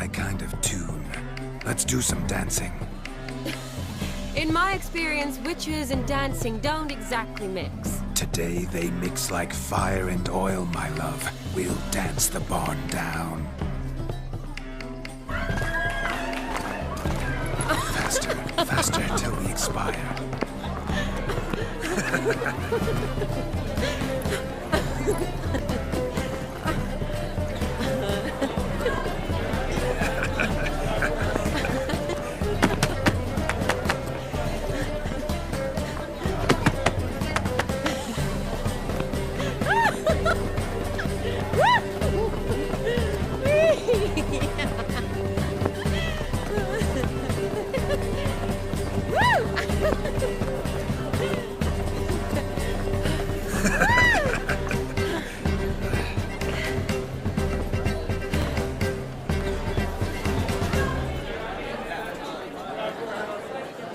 my kind of tune. Let's do some dancing. In my experience, witches and dancing don't exactly mix. Today they mix like fire and oil, my love. We'll dance the barn down. Faster, faster till we expire.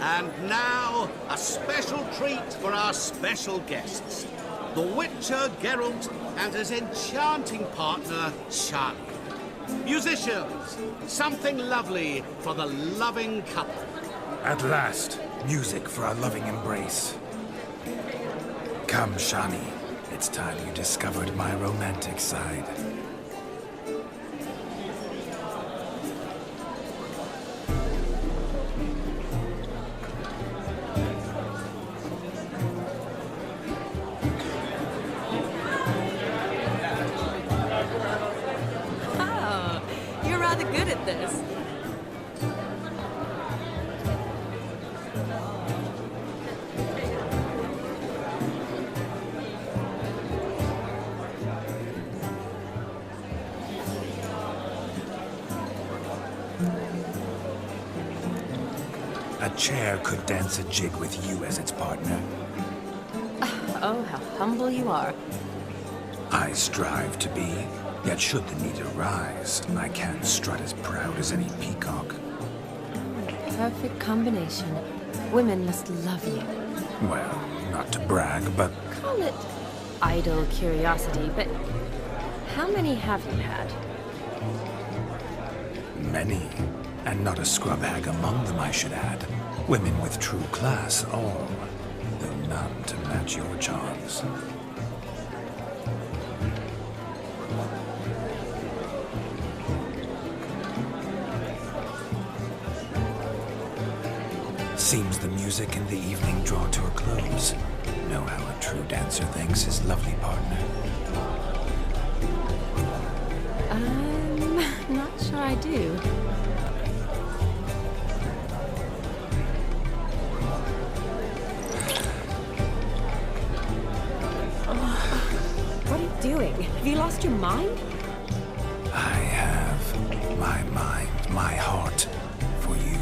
And now, a special treat for our special guests. The Witcher Geralt and his enchanting partner, Shani. Musicians, something lovely for the loving couple. At last, music for our loving embrace. Come, Shani. It's time you discovered my romantic side. Oh, you're rather good at this. A chair could dance a jig with you as its partner. Oh, how humble you are. I strive to be, yet should the need arise, I can strut as proud as any peacock. Perfect combination. Women must love you. Well, not to brag, but Call it idle curiosity, but how many have you had? many. And not a scrub hag among them, I should add. Women with true class, all, though none to match your charms. Seems the music and the evening draw to a close. Know how a true dancer thanks his lovely partner. Not sure I do. What are you doing? Have you lost your mind? I have my mind, my heart for you.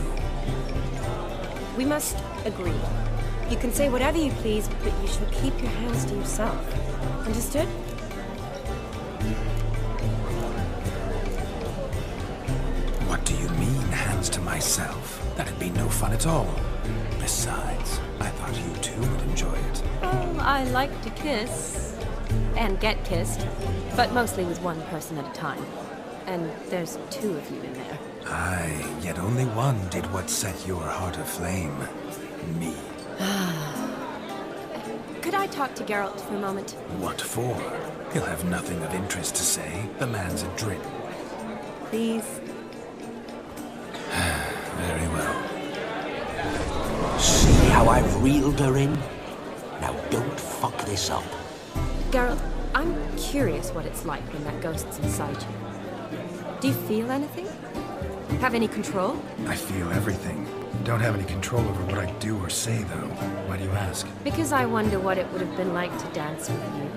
We must agree. You can say whatever you please, but you shall keep your hands to yourself. Understood? What do you mean, hands to myself? That'd be no fun at all. Besides, I thought you too would enjoy it. Oh, I like to kiss. And get kissed. But mostly with one person at a time. And there's two of you in there. Aye, yet only one did what set your heart aflame. Me. Could I talk to Geralt for a moment? What for? He'll have nothing of interest to say. The man's a drip. Please? Very well. See how I've reeled her in? Now don't fuck this up. Geralt, I'm curious what it's like when that ghost's inside you. Do you feel anything? Have any control? I feel everything. Don't have any control over what I do or say, though. Why do you ask? Because I wonder what it would have been like to dance with you.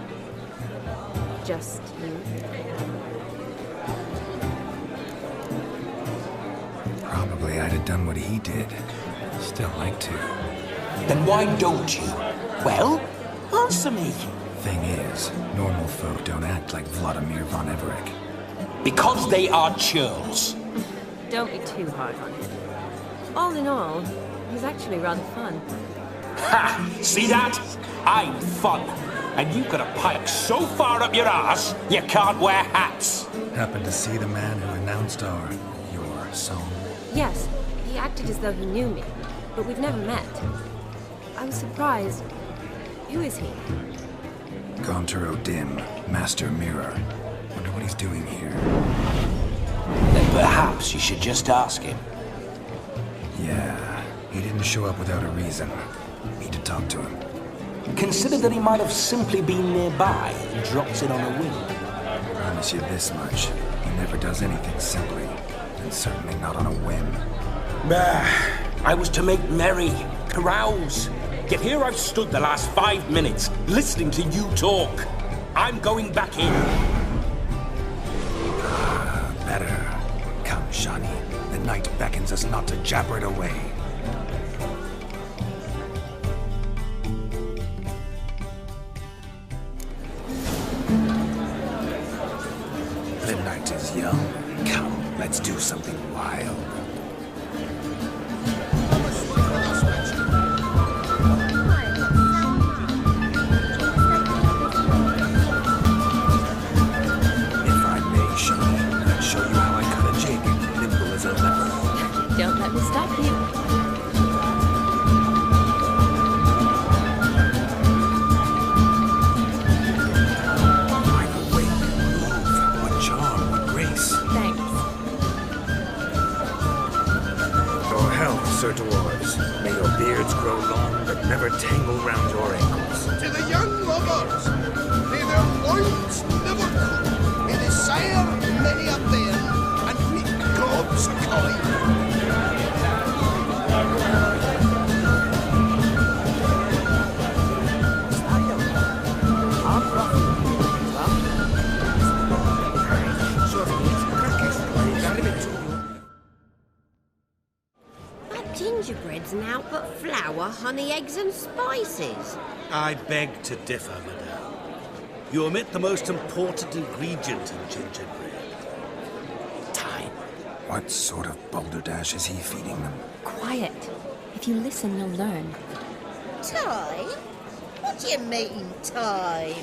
Just you. Probably I'd have done what he did. Still like to. Then why don't you? Well, answer me. Thing is, normal folk don't act like Vladimir von Everett. Because they are churls. Don't be too hard on him. All in all, he's actually rather fun. Ha! See that? I'm fun. And you've got a pike so far up your ass, you can't wear hats. Happen to see the man who announced your song? Yes, he acted as though he knew me, but we've never met. I was surprised. Who is he? Gaunter O'Dim, Master Mirror. Wonder what he's doing here. Then perhaps you should just ask him. Yeah, he didn't show up without a reason. Need to talk to him. Consider that he might have simply been nearby and dropped in on a whim. Promise you this much. He never does anything simply, and certainly not on a whim. I was to make merry, carouse. Yet here I've stood the last 5 minutes, listening to you talk. I'm going back in. Better. Come, Shani. The night beckons us not to jabber it away. The night is young. Come, let's do something wild. If I may, Shani, I'll show you how I cut a jig, nimble as a leopard. Don't let me stop you. Sir Dwarves, may your beards grow long, but never tangle round your ankles. To the young lovers, may their loins never cool. May they sire many a bairn and meet gobs of collie. Gingerbread's now but flour, honey, eggs and spices. I beg to differ, madame. You omit the most important ingredient in gingerbread. Time. What sort of balderdash is he feeding them? Quiet. If you listen, you'll learn. Time? What do you mean, time?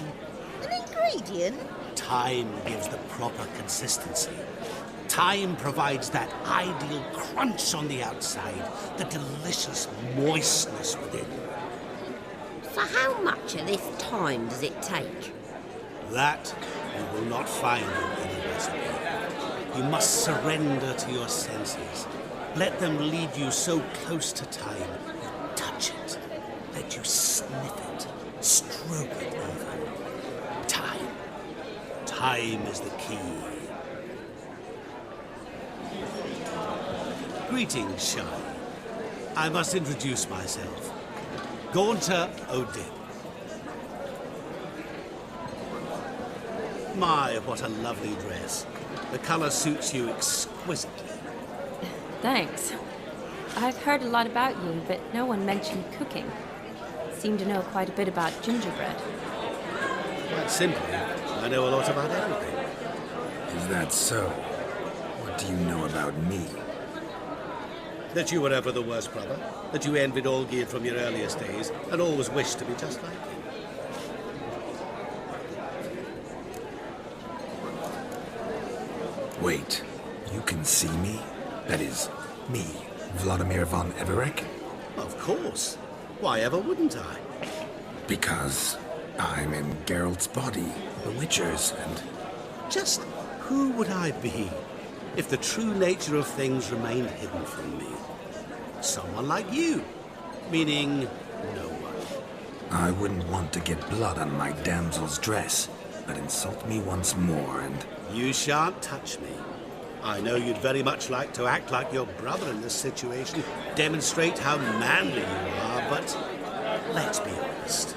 An ingredient? Time gives the proper consistency. Time provides that ideal crunch on the outside, the delicious moistness within. So how much of this time does it take? That you will not find in any recipe. You must surrender to your senses. Let them lead you so close to time, you touch it. Let you sniff it, stroke it even. Time. Time is the key. Greetings, Shani. I must introduce myself. Gaunter O'Dim. My, what a lovely dress. The color suits you exquisitely. Thanks. I've heard a lot about you, but no one mentioned cooking. Seem to know quite a bit about gingerbread. Quite simply, I know a lot about everything. Is that so? What do you know about me? That you were ever the worst brother, that you envied Olgierd from your earliest days, and always wished to be just like him. Wait, you can see me? That is, me, Vladimir von Everek? Of course. Why ever wouldn't I? Because I'm in Geralt's body, the Witcher's, and... Just who would I be if the true nature of things remained hidden from me? Someone like you, meaning no one. I wouldn't want to get blood on my damsel's dress, but insult me once more and... You shan't touch me. I know you'd very much like to act like your brother in this situation, demonstrate how manly you are, but let's be honest,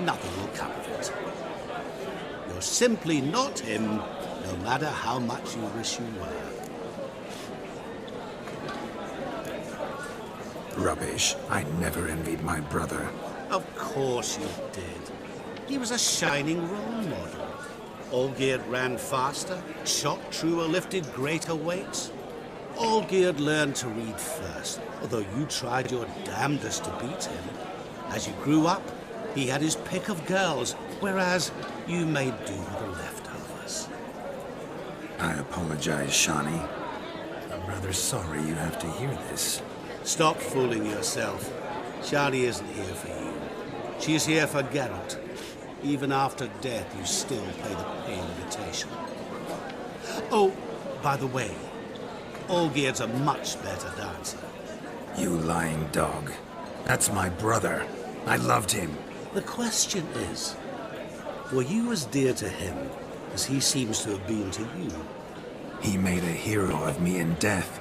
nothing will come of it. You're simply not him, no matter how much you wish you were. Rubbish. I never envied my brother. Of course you did. He was a shining role model. Olgierd ran faster, shot truer, lifted greater weights. Olgierd learned to read first, although you tried your damnedest to beat him. As you grew up, he had his pick of girls, whereas you made do with the leftovers. I apologize, Shani. I'm rather sorry you have to hear this. Stop fooling yourself. Shani isn't here for you. She's here for Geralt. Even after death, you still pay the pale invitation. Oh, by the way, Olgierd's a much better dancer. You lying dog. That's my brother. I loved him. The question is, were you as dear to him as he seems to have been to you? He made a hero of me in death.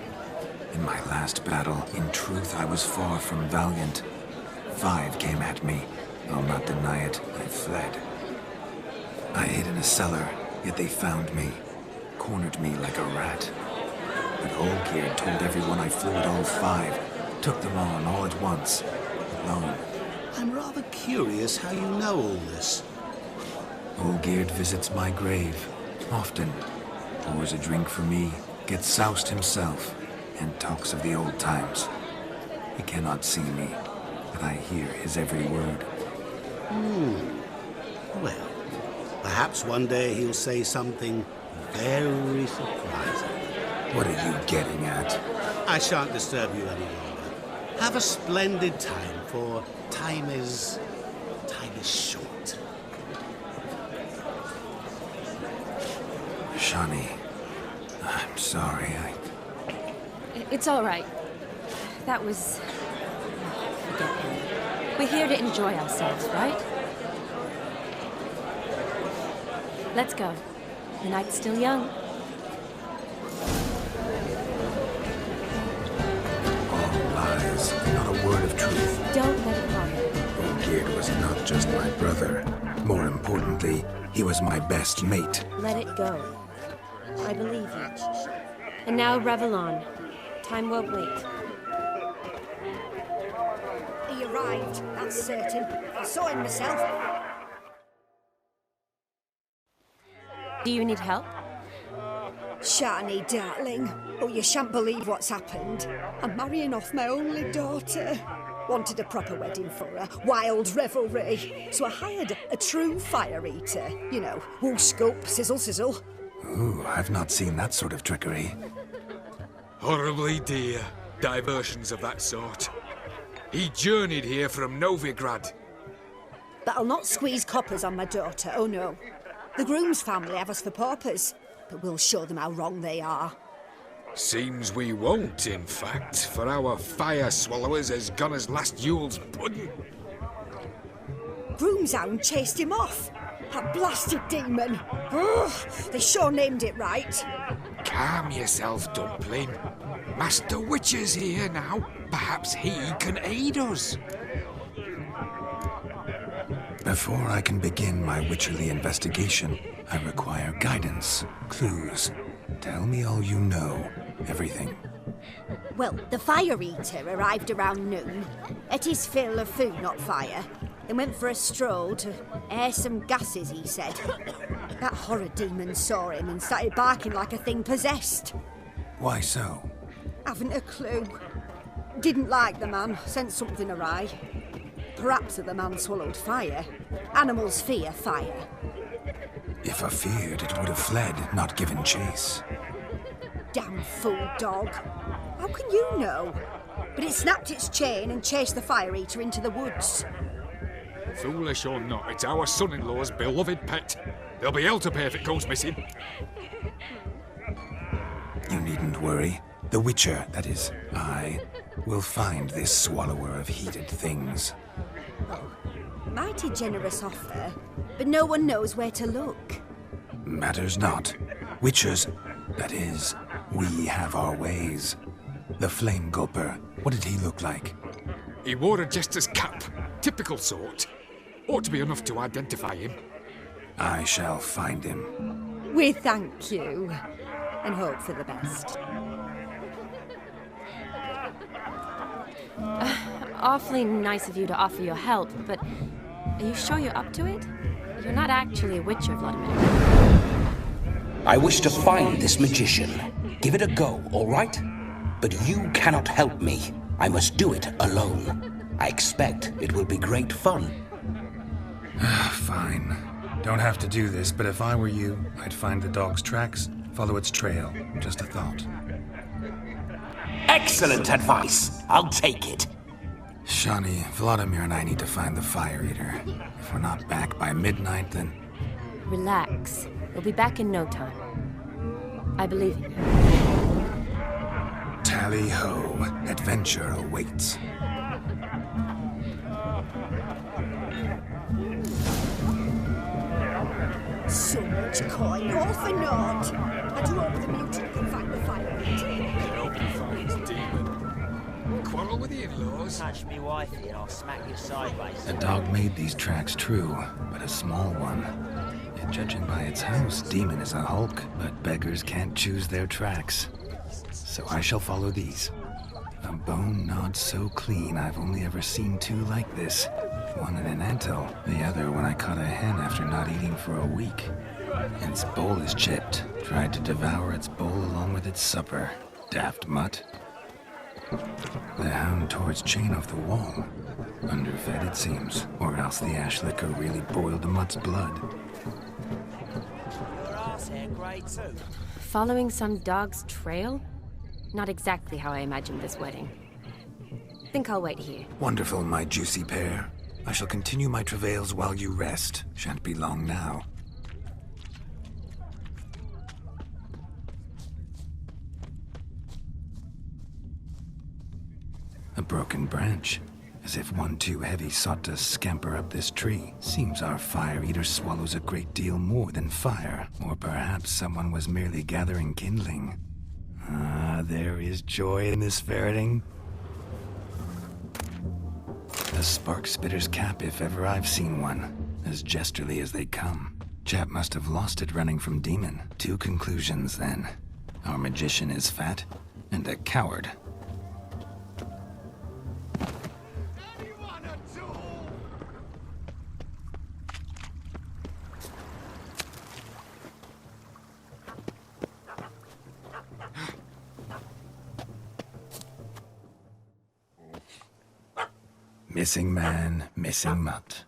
In my last battle, in truth, I was far from valiant. 5 came at me. I'll not deny it, I fled. I hid in a cellar, yet they found me. Cornered me like a rat. But Olgierd told everyone I flew at all 5. Took them on all at once. Alone. I'm rather curious how you know all this. Olgierd visits my grave. Often. Pours a drink for me. Gets soused himself. And talks of the old times. He cannot see me. But I hear his every word. Well, perhaps one day he'll say something very surprising. What are you getting at? I shan't disturb you any longer. Have a splendid time, for time is short. Shani, I'm sorry, It's all right. That was... Forget him. We're here to enjoy ourselves, right? Let's go. The night's still young. All lies, not a word of truth. Don't let it harm you. Olgierd was not just my brother. More importantly, he was my best mate. Let it go. I believe you. And now revel on. Time won't wait. He arrived, that's certain. I saw him myself. Do you need help? Shani, darling. Oh, you shan't believe what's happened. I'm marrying off my only daughter. Wanted a proper wedding for her. Wild revelry. So I hired a true fire eater. You know, wool scope, sizzle, sizzle. Ooh, I've not seen that sort of trickery. Horribly dear diversions of that sort. He journeyed here from Novigrad. But I'll not squeeze coppers on my daughter, oh no. The groom's family have us for paupers, but we'll show them how wrong they are. Seems we won't, in fact, for our fire swallowers has gone as last Yule's pudding. Groom's hound chased him off. That blasted demon. Ugh, they sure named it right. Calm yourself, Dumpling. Master Witcher's here now. Perhaps he can aid us. Before I can begin my witcherly investigation, I require guidance, clues. Tell me all you know. Everything. Well, the fire eater arrived around noon. Ate his fill of food, not fire. Then went for a stroll to air some gases, he said. That horror demon saw him and started barking like a thing possessed. Why so? Haven't a clue. Didn't like the man, sent something awry. Perhaps the man swallowed fire. Animals fear fire. If I feared, it would have fled, not given chase. Damn fool dog. How can you know? But it snapped its chain and chased the fire eater into the woods. Foolish or not, it's our son-in-law's beloved pet. There'll be hell to pay if it goes missing. You needn't worry. The Witcher, that is, I, will find this swallower of heated things. Oh, mighty generous offer, but no one knows where to look. Matters not. Witchers, that is, we have our ways. The Flame Gulper, what did he look like? He wore a jester's cap. Typical sort. Ought to be enough to identify him. I shall find him. We thank you, and hope for the best. Awfully nice of you to offer your help, but are you sure you're up to it? You're not actually a Witcher, Vladimir. I wish to find this magician. Give it a go, all right? But you cannot help me. I must do it alone. I expect it will be great fun. Fine. Don't have to do this, but if I were you, I'd find the dog's tracks, Follow its trail. Just a thought. Excellent advice. I'll take it. Shani, Vladimir and I need to find the Fire Eater. If we're not back by midnight, then... Relax. We'll be back in no time. I believe in you. Tally-ho. Adventure awaits. So much coin, all for naught. I do hope the mutant can find the Fire Eater. Hope he finds demon. Quarrel with the in-laws? Touch me wifey and I'll smack you sideways. A dog made these tracks true, but a small one. Yet judging by its house, Demon is a hulk, but beggars can't choose their tracks. So I shall follow these. A bone gnawed so clean I've only ever seen two like this. One in an anthill, the other when I caught a hen after not eating for a week. Its bowl is chipped. Tried to devour its bowl along with its supper. Daft mutt. The hound tore its chain off the wall. Underfed, it seems, or else the ash liquor really boiled the mutt's blood. Your ass hair grey too. Following some dog's trail? Not exactly how I imagined this wedding. Think I'll wait here. Wonderful, my juicy pair. I shall continue my travails while you rest. Shan't be long now. A broken branch. As if one too heavy sought to scamper up this tree. Seems our Fire Eater swallows a great deal more than fire. Or perhaps someone was merely gathering kindling. Ah, there is joy in this ferreting. The spark spitter's cap, if ever I've seen one. As jesterly as they come. Chap must have lost it running from Demon. Two conclusions, then. Our magician is fat, and a coward. Missing man, missing mutt.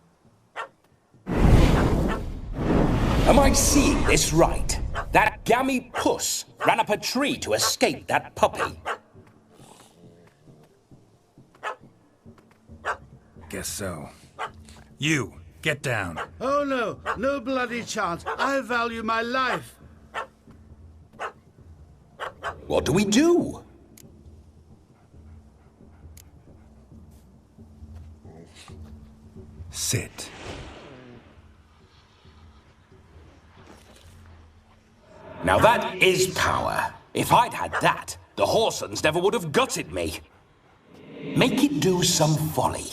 Am I seeing this right? That gammy puss ran up a tree to escape that puppy. Guess so. You, get down. Oh no, no bloody chance. I value my life. What do we do? Sit. Now that is power. If I'd had that, the Horsons never would have gutted me. Make it do some folly.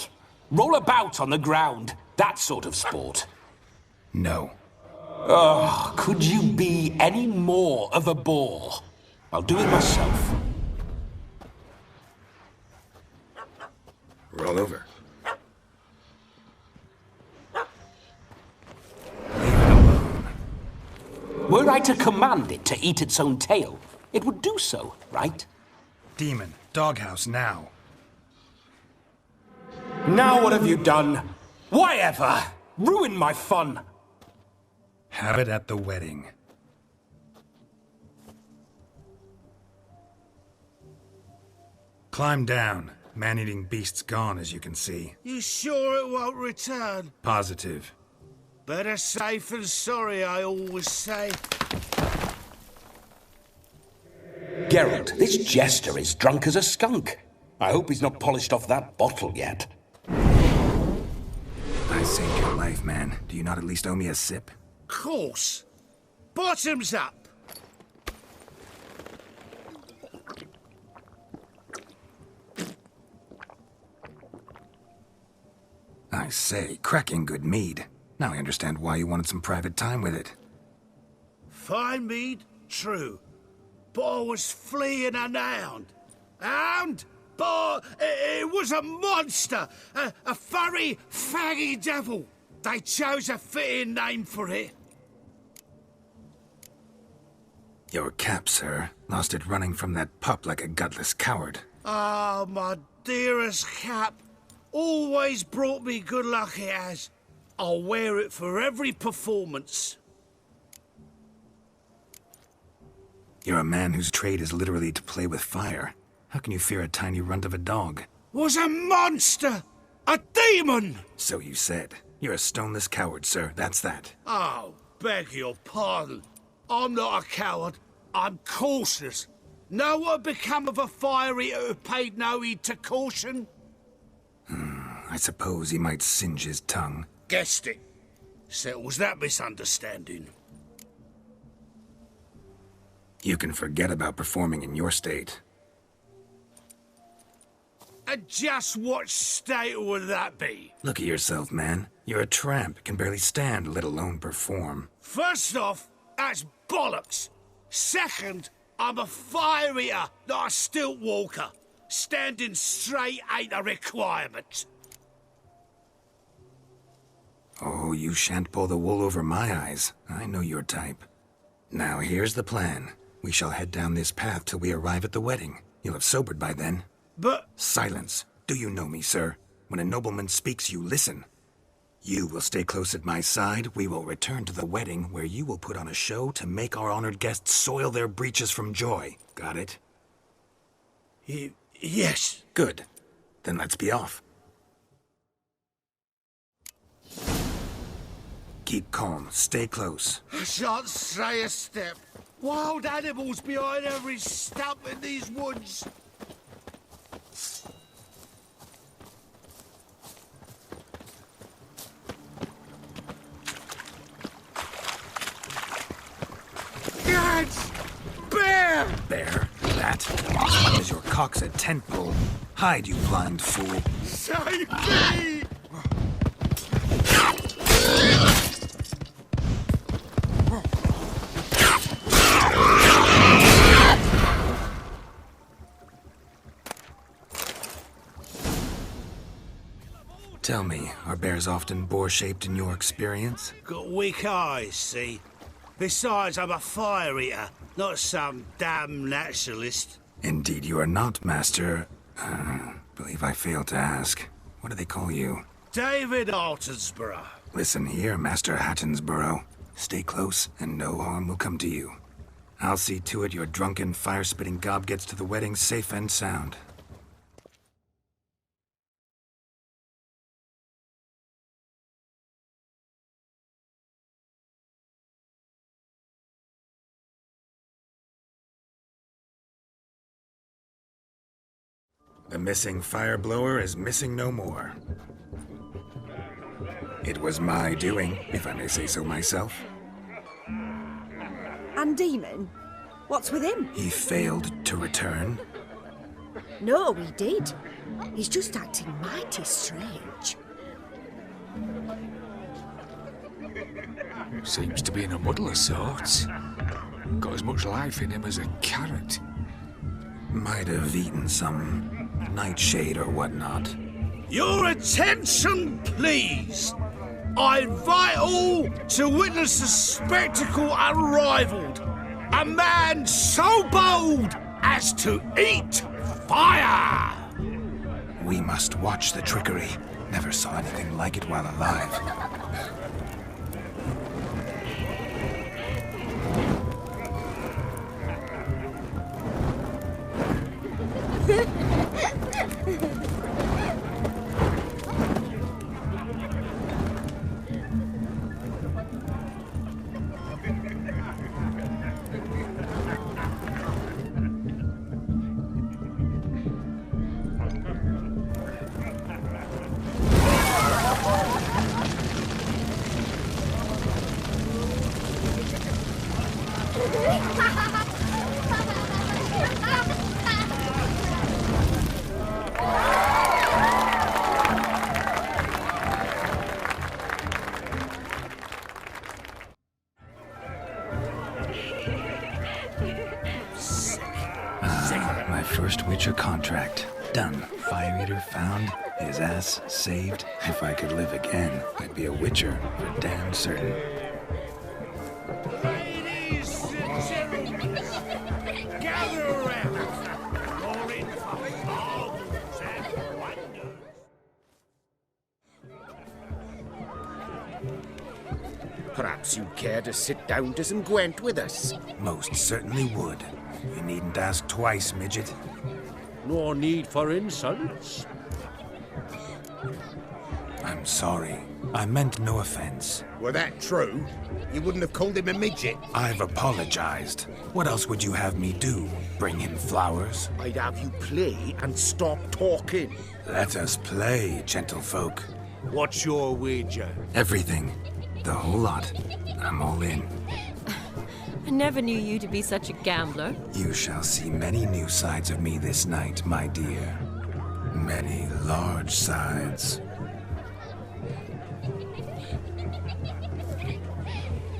Roll about on the ground. That sort of sport. No. Oh, could you be any more of a bore? I'll do it myself. Roll over. Were I to command it to eat its own tail, it would do so, right? Demon, doghouse now. Now what have you done? Why ever? Ruin my fun. Have it at the wedding. Climb down. Man-eating beast's gone, as you can see. You sure it won't return? Positive. Better safe than sorry, I always say. Geralt, this jester is drunk as a skunk. I hope he's not polished off that bottle yet. I saved your life, man. Do you not at least owe me a sip? Course. Bottoms up. I say, cracking good mead. Now I understand why you wanted some private time with it. Fine mead, true. But I was fleeing an hound. Hound? But it was a monster. A furry, faggy devil. They chose a fitting name for it. Your cap, sir. Lost it running from that pup like a gutless coward. Ah, my dearest cap. Always brought me good luck it has. I'll wear it for every performance. You're a man whose trade is literally to play with fire. How can you fear a tiny runt of a dog? Was a monster! A demon! So you said. You're a stoneless coward, sir. That's that. Oh, beg your pardon. I'm not a coward. I'm cautious. Know what become of a fire eater who paid no heed to caution? I suppose he might singe his tongue. Guessed it. Settles that misunderstanding. You can forget about performing in your state. And just what state would that be? Look at yourself, man. You're a tramp, can barely stand, let alone perform. First off, that's bollocks. Second, I'm a fire eater, not a stilt walker. Standing straight ain't a requirement. Oh, you shan't pull the wool over my eyes. I know your type. Now, here's the plan. We shall head down this path till we arrive at the wedding. You'll have sobered by then. But... Silence. Do you know me, sir? When a nobleman speaks, you listen. You will stay close at my side. We will return to the wedding, where you will put on a show to make our honored guests soil their breeches from joy. Got it? Yes. Good. Then let's be off. Keep calm. Stay close. I shan't stray a step. Wild animals behind every stump in these woods. Gads! Bear! Bear? That? As much as your cock's a tent pole. Hide, you blind fool. Save me! Tell me, are bears often boar-shaped in your experience? Got weak eyes, see? Besides, I'm a fire eater, not some damn naturalist. Indeed you are not, Master... believe I failed to ask. What do they call you? David Altonsborough. Listen here, Master Hattonsborough. Stay close, and no harm will come to you. I'll see to it your drunken, fire-spitting gob gets to the wedding safe and sound. The missing fire blower is missing no more. It was my doing, if I may say so myself. And Demon? What's with him? He failed to return. No, he did. He's just acting mighty strange. Seems to be in a muddle of sorts. Got as much life in him as a carrot. Might have eaten some nightshade or whatnot. Your attention, please! I invite all to witness a spectacle unrivaled. A man so bold as to eat fire! We must watch the trickery. Never saw anything like it while alive. My first Witcher contract. Done. Fire Eater found. His ass saved. If I could live again, I'd be a Witcher for damn certain. Ladies and gentlemen, gather around. You're in for marvels and wonders. Perhaps Perhaps you'd care to sit down to some Gwent with us. Most certainly would. You needn't ask twice, midget. No need for insults. I'm sorry. I meant no offense. Were that true, you wouldn't have called him a midget. I've apologized. What else would you have me do? Bring him flowers? I'd have you play and stop talking. Let us play, gentlefolk. What's your wager? Everything. The whole lot. I'm all in. I never knew you to be such a gambler. You shall see many new sides of me this night, my dear. Many large sides.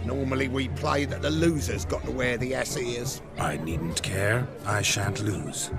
Normally we play that the loser's got to wear the ass ears. I needn't care. I shan't lose.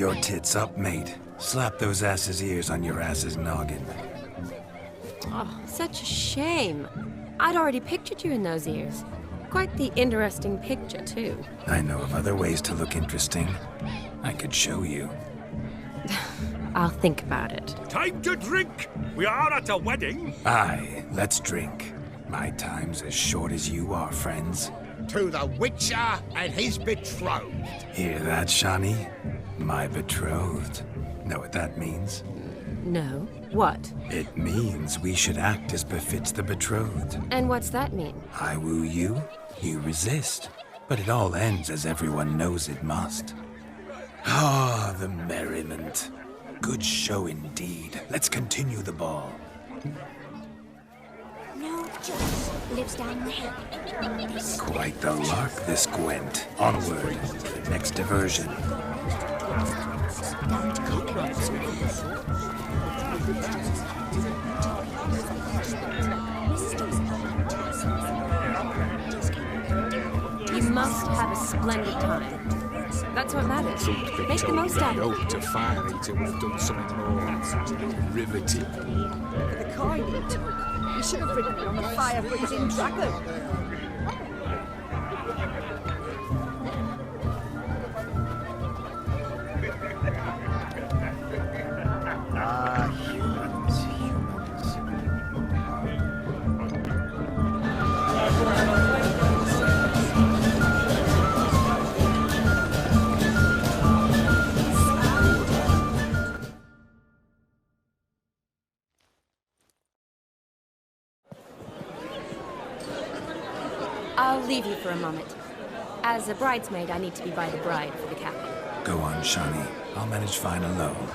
Your tits up, mate. Slap those asses' ears on your ass's noggin. Oh, such a shame. I'd already pictured you in those ears. Quite the interesting picture, too. I know of other ways to look interesting. I could show you. I'll think about it. Time to drink! We are at a wedding! Aye, let's drink. My time's as short as you are, friends. To the Witcher and his betrothed. Hear that, Shani? My betrothed. Know what that means? No. What? It means we should act as befits the betrothed. And what's that mean? I woo you, you resist. But it all ends as everyone knows it must. Ah, the merriment. Good show indeed. Let's continue the ball. No Joss lives down the hill. Quite the lark, this Gwent. Onward, to the next diversion. Down to Copper's. You must have a splendid time. That's what matters. Make the most out of it. Hope to finally to have done something more riveting. The coin he took. You should have ridden on a fire-breathing dragon. I'll leave you for a moment. As a bridesmaid, I need to be by the bride for the capping. Go on, Shani. I'll manage fine alone.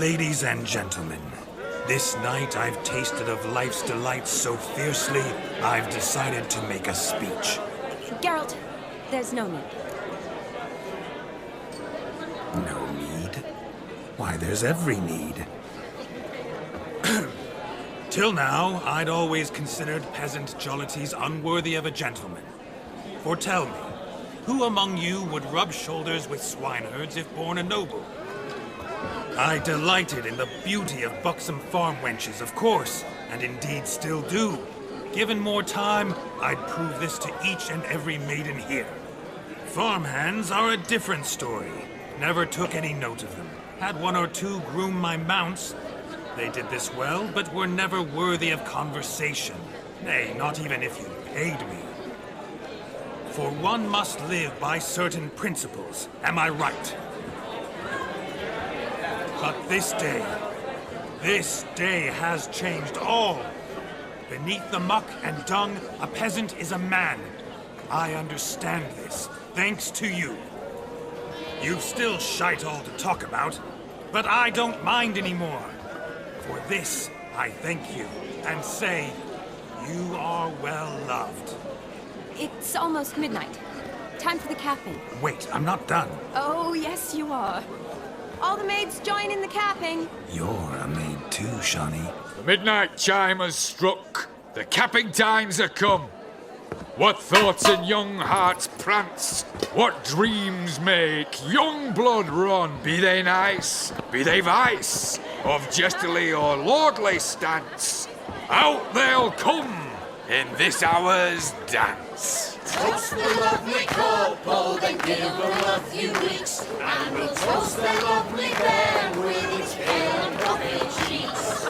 Ladies and gentlemen, this night I've tasted of life's delights so fiercely, I've decided to make a speech. Geralt, there's no need. No need? Why, there's every need. Till now, I'd always considered peasant jollities unworthy of a gentleman. For tell me, who among you would rub shoulders with swineherds if born a noble? I delighted in the beauty of buxom farm wenches, of course, and indeed still do. Given more time, I'd prove this to each and every maiden here. Farmhands are a different story. Never took any note of them. Had one or two groom my mounts. They did this well, but were never worthy of conversation. Nay, not even if you paid me. For one must live by certain principles, am I right? But this day has changed all. Beneath the muck and dung, a peasant is a man. I understand this, thanks to you. You've still shite all to talk about, but I don't mind anymore. For this, I thank you, and say, you are well loved. It's almost midnight. Time for the capping. Wait, I'm not done. Oh, yes, you are. All the maids join in the capping. You're a maid too, Shani. The midnight chime has struck. The capping times are come. What thoughts in young hearts prance? What dreams make young blood run? Be they nice, be they vice, of jestily or lordly stance, out they'll come in this hour's dance. Toast the lovely couple, then give them a few weeks, and we'll toast the lovely bear with its pale and puffy cheeks.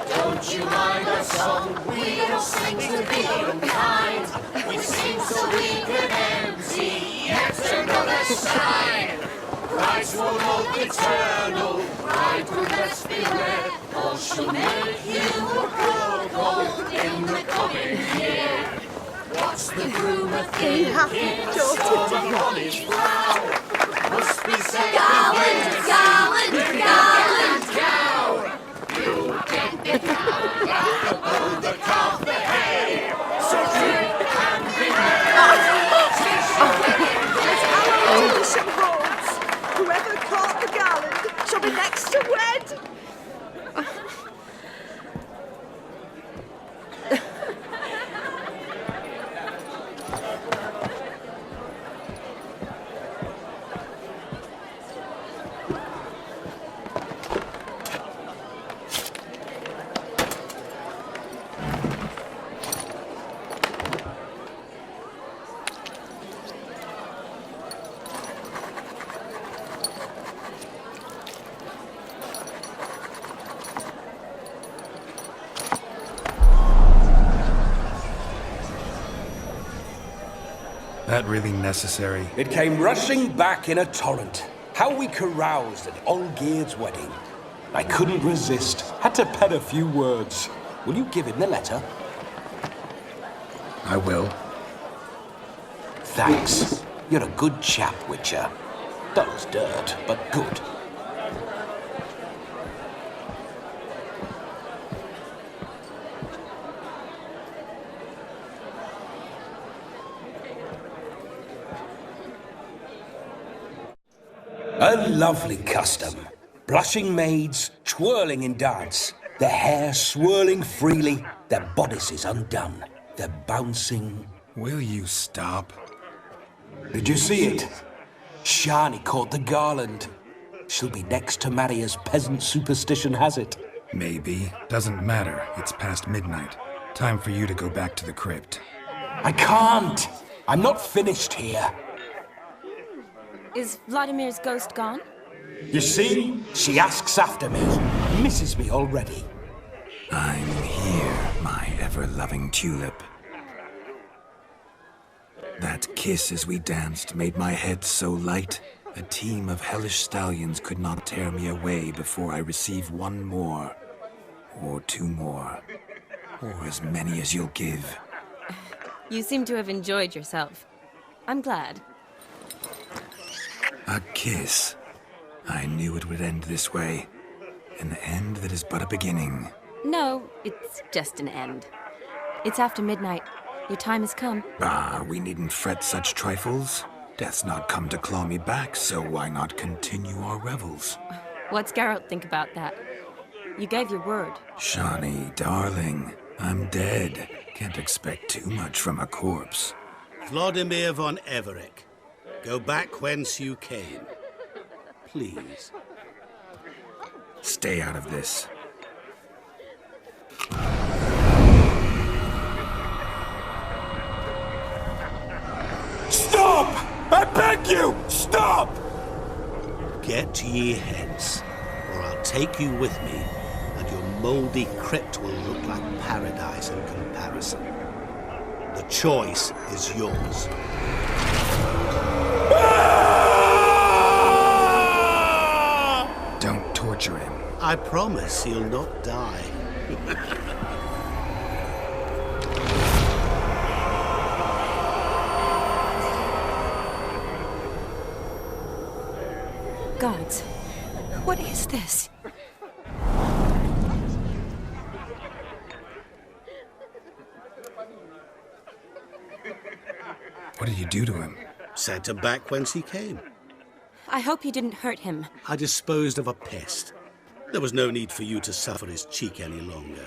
Don't you mind our song? We don't sing to be unkind. We sing so we can empty yet another sign. Brides will hold eternal, bride will best beware, or she'll make you a gold in the coming year. What's the groom a thinking? On his brow must be said. Garland, garland, garland, cow. You get the cow, hold the calf the hay. So drink and be merry. Some horns. Whoever caught the garland shall be next to wed. that really necessary? It came rushing back in a torrent. How we caroused at Olgierd's wedding. I couldn't resist. Had to pen a few words. Will you give him the letter? I will. Thanks. You're a good chap, Witcher. Dull's dirt, but good. A lovely custom. Blushing maids, twirling in dance, their hair swirling freely, their bodices undone, their bouncing... Will you stop? Did you see it? Shani caught the garland. She'll be next to marry as peasant superstition has it. Maybe. Doesn't matter. It's past midnight. Time for you to go back to the crypt. I can't! I'm not finished here. Is Vladimir's ghost gone? You see? She asks after me. Misses me already. I'm here, my ever-loving tulip. That kiss as we danced made my head so light. A team of hellish stallions could not tear me away before I receive one more. Or two more. Or as many as you'll give. You seem to have enjoyed yourself. I'm glad. A kiss. I knew it would end this way. An end that is but a beginning. No, it's just an end. It's after midnight. Your time has come. Ah, we needn't fret such trifles. Death's not come to claw me back, so why not continue our revels? What's Geralt think about that? You gave your word. Shani, darling, I'm dead. Can't expect too much from a corpse. Vladimir von Everec, go back whence you came. Please. Stay out of this. Stop! I beg you! Stop! Get ye hence, or I'll take you with me, and your mouldy crypt will look like paradise in comparison. The choice is yours. Don't torture him. I promise he'll not die. Gods, what is this? What did you do to him? Sent him back whence he came. I hope you didn't hurt him. I disposed of a pest. There was no need for you to suffer his cheek any longer.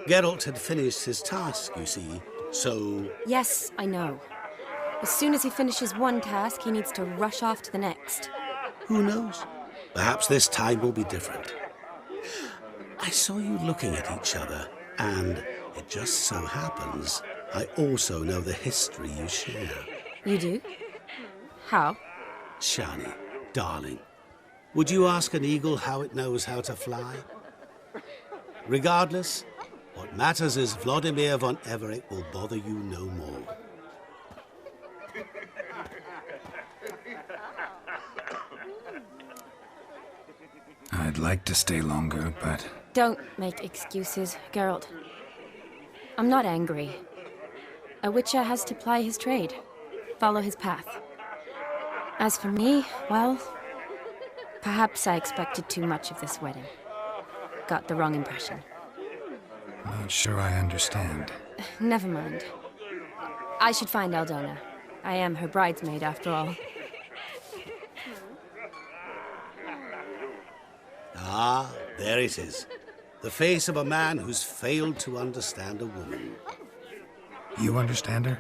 Geralt had finished his task, you see, so... Yes, I know. As soon as he finishes one task, he needs to rush off to the next. Who knows? Perhaps this time will be different. I saw you looking at each other, and it just so happens I also know the history you share. You do? How? Shani, darling, would you ask an eagle how it knows how to fly? Regardless, what matters is Vladimir von Everec will bother you no more. I'd like to stay longer, but... Don't make excuses, Geralt. I'm not angry. A witcher has to ply his trade, follow his path. As for me, well, perhaps I expected too much of this wedding. Got the wrong impression. Not sure I understand. Never mind. I should find Aldona. I am her bridesmaid, after all. Ah, there it is. The face of a man who's failed to understand a woman. You understand her?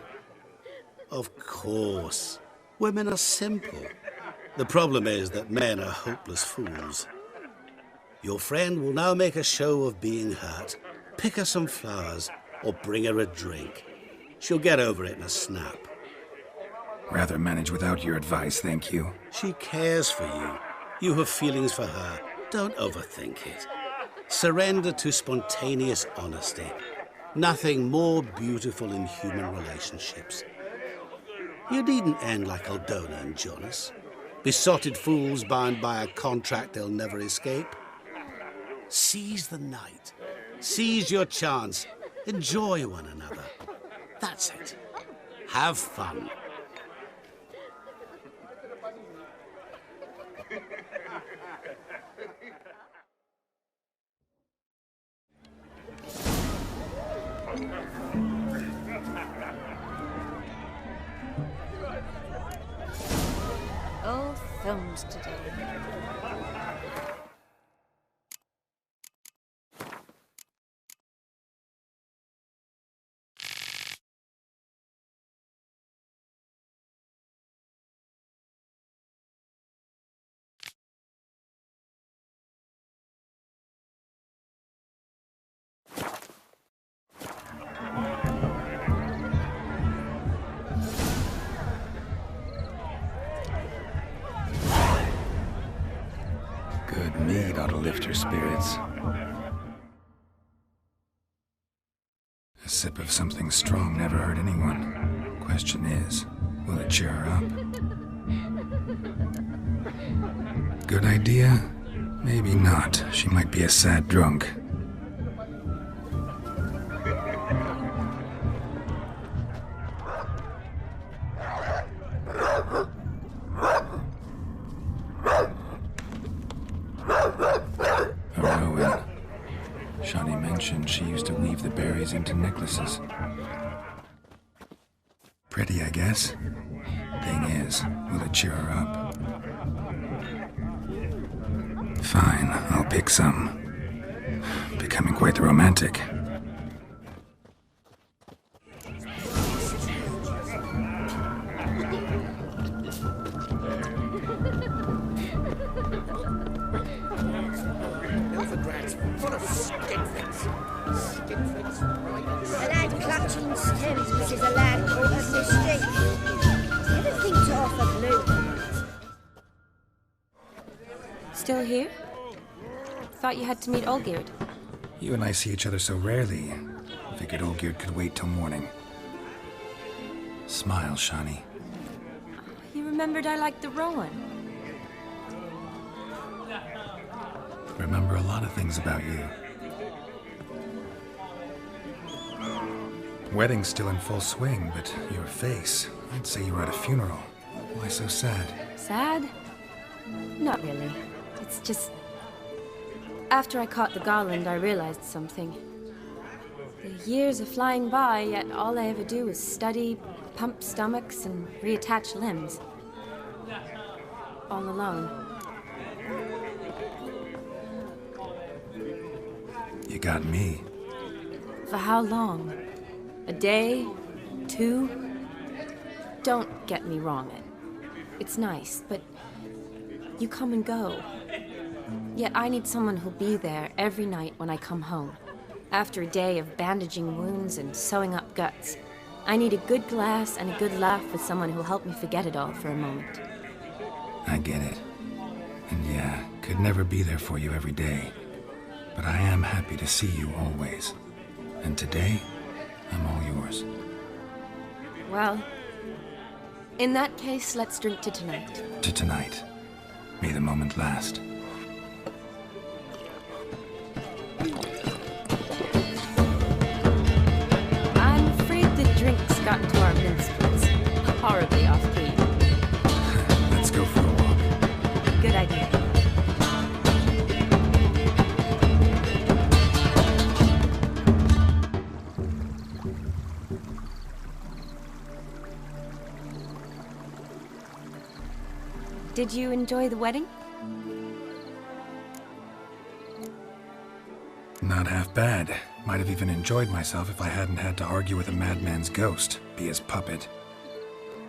Of course. Women are simple. The problem is that men are hopeless fools. Your friend will now make a show of being hurt, pick her some flowers, or bring her a drink. She'll get over it in a snap. Rather manage without your advice, thank you. She cares for you. You have feelings for her. Don't overthink it. Surrender to spontaneous honesty. Nothing more beautiful in human relationships. You needn't end like Aldona and Jonas. Besotted fools bound by a contract they'll never escape. Seize the night. Seize your chance. Enjoy one another. That's it. Have fun. All thumbs today. Good mead ought to lift her spirits. A sip of something strong never hurt anyone. Question is, will it cheer her up? Good idea? Maybe not. She might be a sad drunk. Heroine. Shani mentioned she used to weave the berries into necklaces. Pretty, I guess. Thing is, will it cheer her up? Fine, I'll pick some. Becoming quite the romantic. A lad clutching stems is a lad caught a mistake. Never think to offer blue. Still here? Thought you had to meet Olgierd. You and I see each other so rarely. Figured Olgierd could wait till morning. Smile, Shani. You remembered I liked the Rowan. Remember a lot of things about you. Wedding's still in full swing, but your face, I'd say you were at a funeral. Why so sad? Sad? Not really. It's just... After I caught the garland, I realized something. The years are flying by, yet all I ever do is study, pump stomachs, and reattach limbs. All alone. You got me. For how long? A day? 2? Don't get me wrong. It's nice, but you come and go. Yet I need someone who'll be there every night when I come home. After a day of bandaging wounds and sewing up guts, I need a good glass and a good laugh with someone who'll help me forget it all for a moment. I get it. And yeah, could never be there for you every day. But I am happy to see you always. And today, I'm all yours. Well, in that case, let's drink to tonight. To tonight. May the moment last. I'm afraid the drinks got into our minstrels. Horribly off-key. Let's go for a walk. Good idea. Did you enjoy the wedding? Not half bad. Might have even enjoyed myself if I hadn't had to argue with a madman's ghost, be his puppet.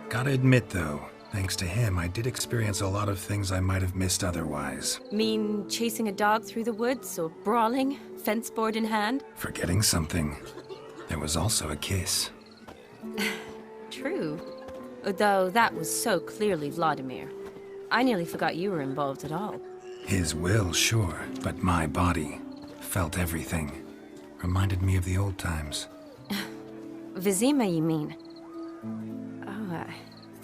Gotta admit, though, thanks to him, I did experience a lot of things I might have missed otherwise. Mean chasing a dog through the woods, or brawling, fence board in hand? Forgetting something. There was also a kiss. True. Though that was so clearly Vladimir. I nearly forgot you were involved at all. His will, sure, but my body felt everything. Reminded me of the old times. Vizima, you mean? Oh,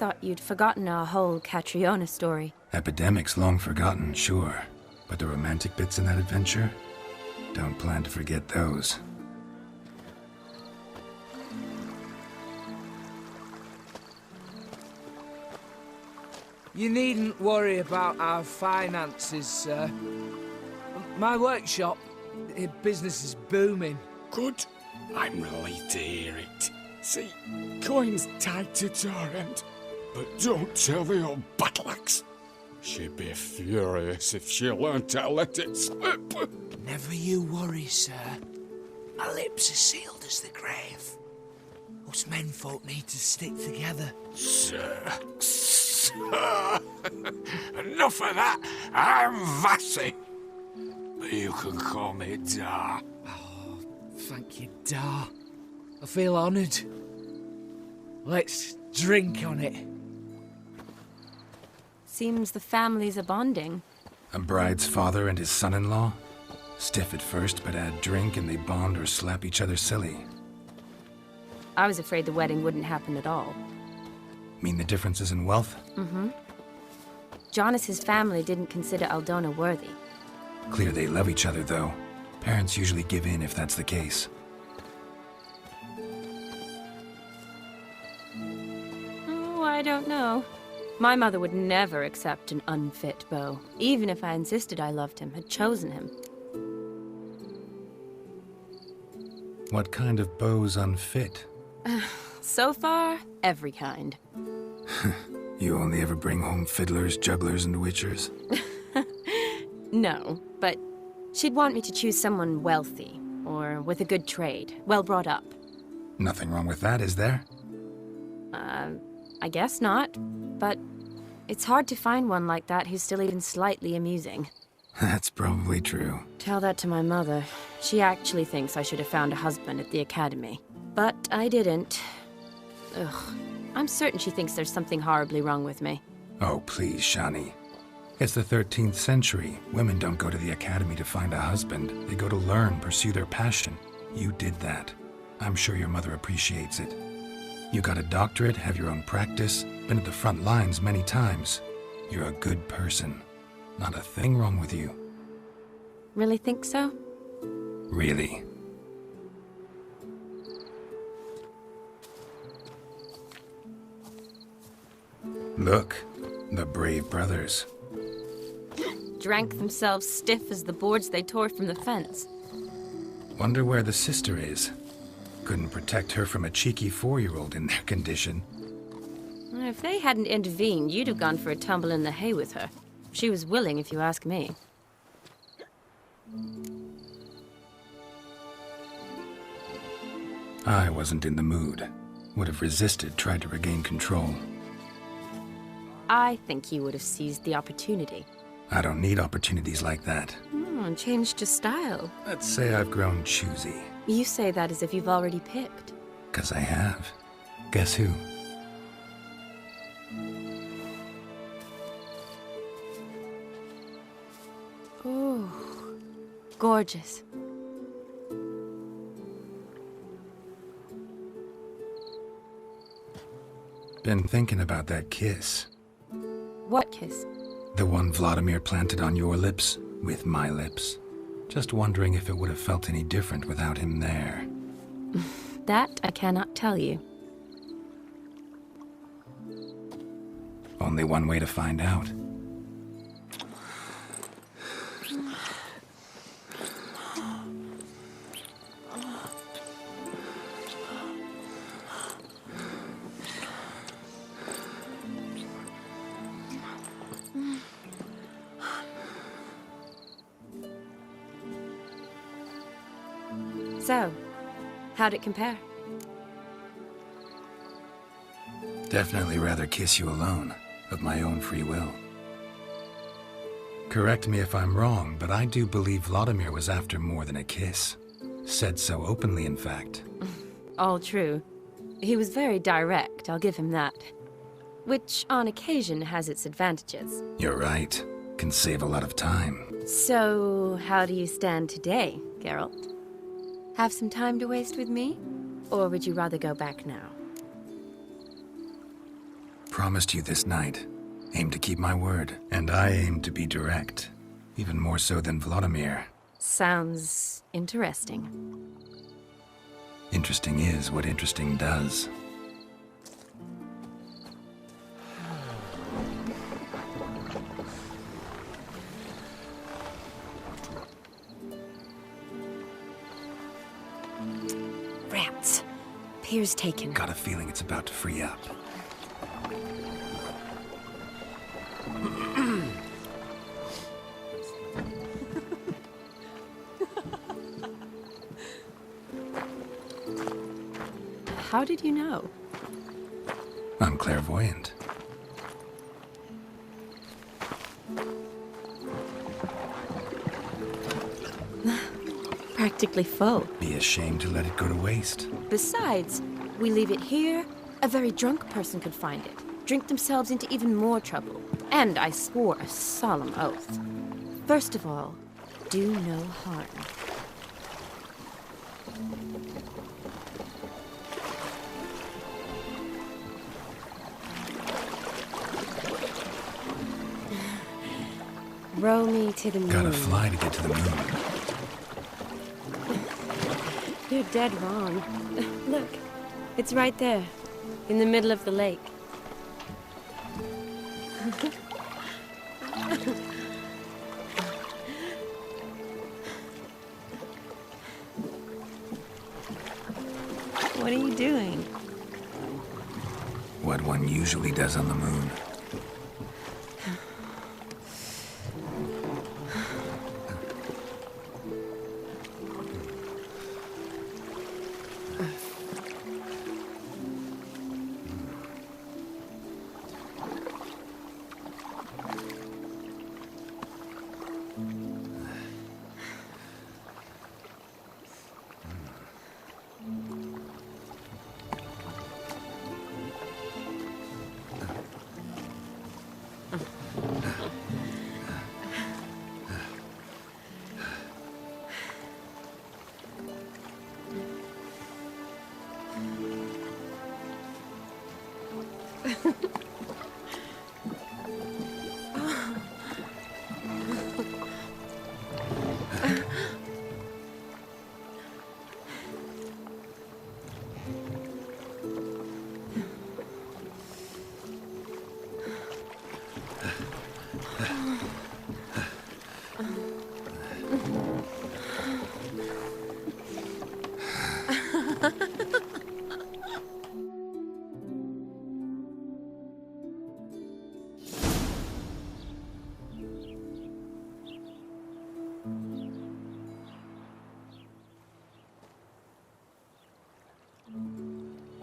thought you'd forgotten our whole Catriona story. Epidemics long forgotten, sure. But the romantic bits in that adventure? Don't plan to forget those. You needn't worry about our finances, sir. My workshop, business is booming. Good. I'm relieved to hear it. See, coin's tied to Torrent. But don't tell the old battleaxe. She'd be furious if she learned how to let it slip. Never you worry, sir. My lips are sealed as the grave. Us menfolk need to stick together. Sir. Enough of that. I'm Vassy. But you can call me Dar. Oh, thank you, Dar. I feel honoured. Let's drink on it. Seems the families are bonding. A bride's father and his son-in-law? Stiff at first, but add drink and they bond or slap each other silly. I was afraid the wedding wouldn't happen at all. Mean the differences in wealth? Mm-hmm. Jonas's family didn't consider Aldona worthy. Clear they love each other, though. Parents usually give in if that's the case. Oh, I don't know. My mother would never accept an unfit beau, even if I insisted I loved him, had chosen him. What kind of beau's unfit? So far, every kind. You only ever bring home fiddlers, jugglers, and witchers? No, but she'd want me to choose someone wealthy, or with a good trade, well brought up. Nothing wrong with that, is there? I guess not, but it's hard to find one like that who's still even slightly amusing. That's probably true. Tell that to my mother. She actually thinks I should have found a husband at the academy. But I didn't. Ugh. I'm certain she thinks there's something horribly wrong with me. Oh, please, Shani. It's the 13th century. Women don't go to the academy to find a husband. They go to learn, pursue their passion. You did that. I'm sure your mother appreciates it. You got a doctorate, have your own practice, been at the front lines many times. You're a good person. Not a thing wrong with you. Really think so? Really. Look, the brave brothers. Drank themselves stiff as the boards they tore from the fence. Wonder where the sister is. Couldn't protect her from a cheeky 4-year-old in their condition. If they hadn't intervened, you'd have gone for a tumble in the hay with her. She was willing, if you ask me. I wasn't in the mood. Would have resisted, tried to regain control. I think you would have seized the opportunity. I don't need opportunities like that. And changed your style. Let's say I've grown choosy. You say that as if you've already picked. 'Cause I have. Guess who? Oh, gorgeous. Been thinking about that kiss. What kiss? The one Vladimir planted on your lips, with my lips. Just wondering if it would have felt any different without him there. That I cannot tell you. Only one way to find out. So, how'd it compare? Definitely rather kiss you alone, of my own free will. Correct me if I'm wrong, but I do believe Vladimir was after more than a kiss. Said so openly, in fact. All true. He was very direct, I'll give him that. Which, on occasion, has its advantages. You're right. Can save a lot of time. So, how do you stand today, Geralt? Have some time to waste with me? Or would you rather go back now? Promised you this night. Aim to keep my word. And I aim to be direct. Even more so than Vladimir. Sounds interesting. Interesting is what interesting does. Rats. Pier's taken. Got a feeling it's about to free up. How did you know? I'm clairvoyant. Practically full. Be ashamed to let it go to waste. Besides, we leave it here, a very drunk person could find it, drink themselves into even more trouble. And I swore a solemn oath. First of all, do no harm. Row me to the moon. Gotta fly to get to the moon. You're dead wrong. Look, it's right there, in the middle of the lake. What are you doing? What one usually does on the moon.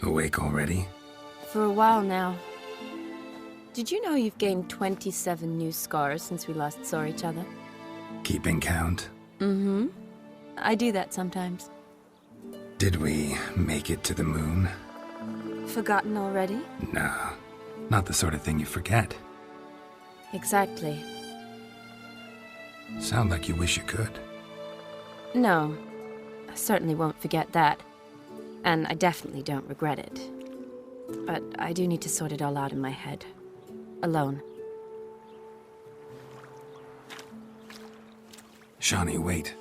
Awake already? For a while now. Did you know you've gained 27 new scars since we last saw each other? Keeping count? Mm-hmm. I do that sometimes. Did we make it to the moon? Forgotten already? No, not the sort of thing you forget. Exactly. Sound like you wish you could. No, I certainly won't forget that. And I definitely don't regret it. But I do need to sort it all out in my head. Alone. Shani, wait.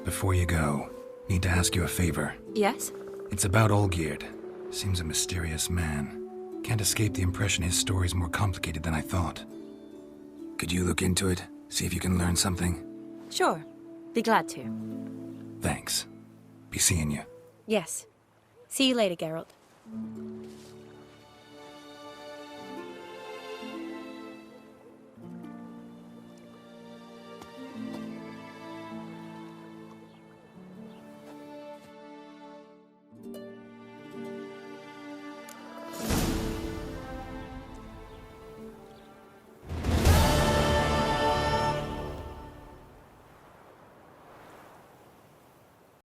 Before you go, need to ask you a favor. Yes? It's about Olgierd. Seems a mysterious man. Can't escape the impression his story's more complicated than I thought. Could you look into it? See if you can learn something? Sure. Be glad to. Thanks. Be seeing you. Yes. See you later, Geralt.